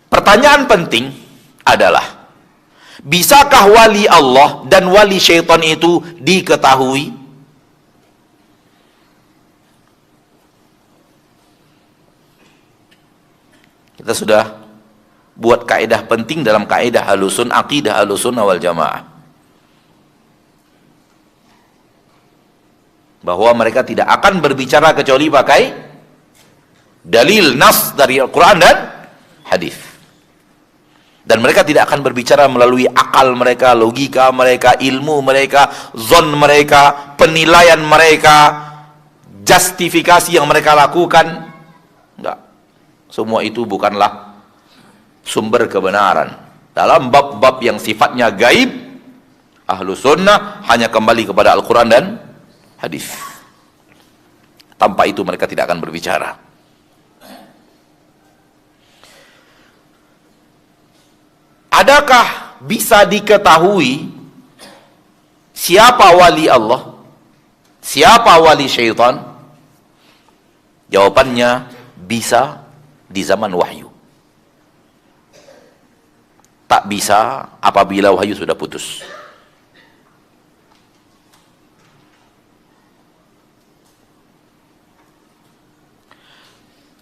Pertanyaan penting adalah, bisakah wali Allah dan wali syaitan itu diketahui? Kita sudah buat kaidah penting dalam kaidah Ahlussunnah, akidah Ahlussunnah wal Jamaah, bahwa mereka tidak akan berbicara kecuali pakai dalil nas dari Al-Quran dan hadis. Dan mereka tidak akan berbicara melalui akal mereka, logika mereka, ilmu mereka, zon mereka, penilaian mereka, justifikasi yang mereka lakukan. Enggak. Semua itu bukanlah sumber kebenaran. Dalam bab-bab yang sifatnya gaib, Ahlussunnah hanya kembali kepada Al-Quran dan hadis. Tanpa itu mereka tidak akan berbicara. Adakah bisa diketahui siapa wali Allah, siapa wali syaitan? Jawabannya bisa di zaman wahyu. Tak bisa apabila wahyu sudah putus.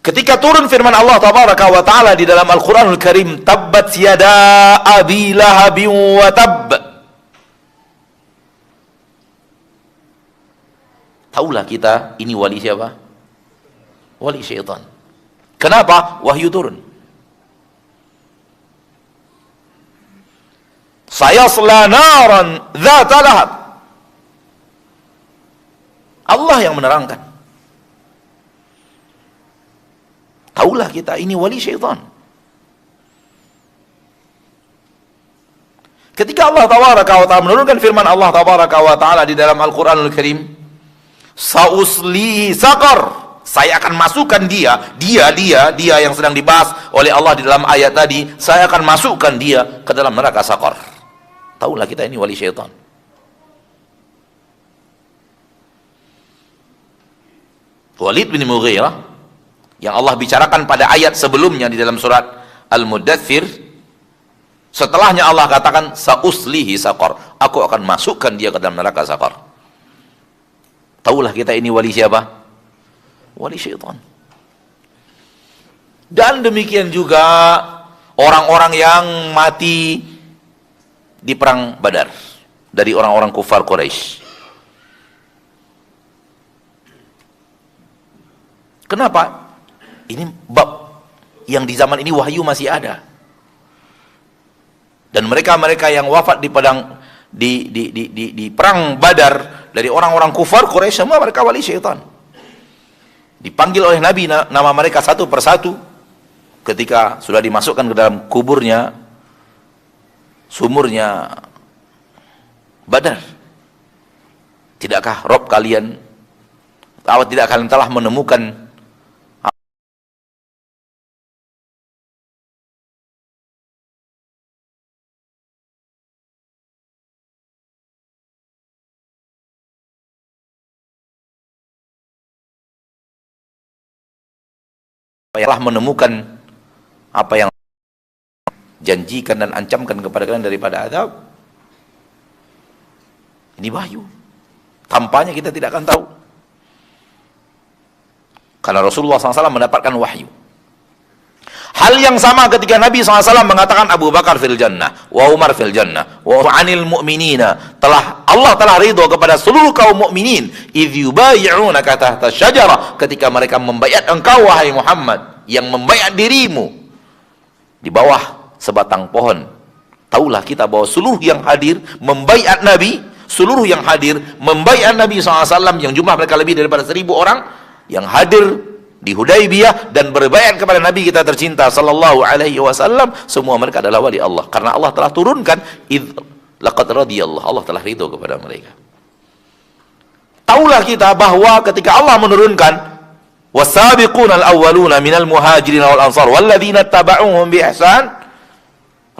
Ketika turun firman Allah tabaraka wa ta'ala di dalam Al-Quranul Karim, tabbat yada abi lahabin wa tab. Taulah kita ini wali siapa? Wali syaitan. Kenapa? Wahyu turun. Sayasla naran dzata lahab. Allah yang menerangkan. Taulah kita ini wali syaitan. Ketika Allah tabaraka wa ta'ala menurunkan firman Allah tabaraka wa ta'ala di dalam Al-Quranul Karim, sauslihi saqar, saya akan masukkan dia yang sedang dibahas oleh Allah di dalam ayat tadi, saya akan masukkan dia ke dalam neraka saqar. Taulah kita ini wali syaitan. Walid bin Mughirah yang Allah bicarakan pada ayat sebelumnya di dalam surat Al-Muddathir, setelahnya Allah katakan sauslihi saqar, aku akan masukkan dia ke dalam neraka saqar. Taulah kita ini wali siapa? Wali syaitan. Dan demikian juga orang-orang yang mati di perang Badar dari orang-orang kufar Quraisy. Kenapa? Ini bab yang di zaman ini wahyu masih ada. Dan mereka-mereka yang wafat di padang di perang Badar dari orang-orang kufar Quraisy, semua mereka wali syaitan. Dipanggil oleh Nabi nama mereka satu persatu ketika sudah dimasukkan ke dalam kuburnya, sumurnya Badar. Tidakkah Rob kalian, tidak kalian telah menemukan apa yang janjikan dan ancamkan kepada kalian daripada azab? Ini wahyu. Tampaknya kita tidak akan tahu. Karena Rasulullah SAW mendapatkan wahyu. Hal yang sama ketika Nabi SAW mengatakan Abu Bakar fil jannah, wa Umar fil jannah, wa anil mu'minina, Allah telah ridho kepada seluruh kaum mukminin, idh yubayi'unaka tahta syajarah, ketika mereka membayat engkau wahai Muhammad, yang membayat dirimu di bawah sebatang pohon. Taulah kita bahwa seluruh yang hadir membayat Nabi, seluruh yang hadir membayat Nabi SAW, yang jumlah mereka lebih daripada 1000 orang yang hadir di Hudaybiyah dan berbayat kepada Nabi kita tercinta sallallahu alaihi wasallam, semua mereka adalah wali Allah karena Allah telah turunkan laqad radiyallahu, Allah telah ridho kepada mereka. Taulah kita bahwa ketika Allah menurunkan wasabiqunal awwaluna minal muhajirin wal ansar walladzina tabauhum bi ihsan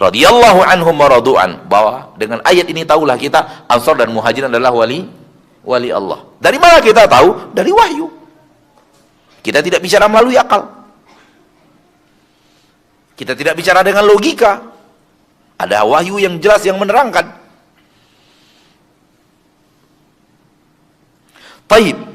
radhiyallahu anhum wa radu'an, bahwa dengan ayat ini taulah kita Ansar dan Muhajirin adalah wali Allah. Dari mana kita tahu? Dari wahyu. Kita tidak bicara melalui akal. Kita tidak bicara dengan logika. Ada wahyu yang jelas yang menerangkan. Taib.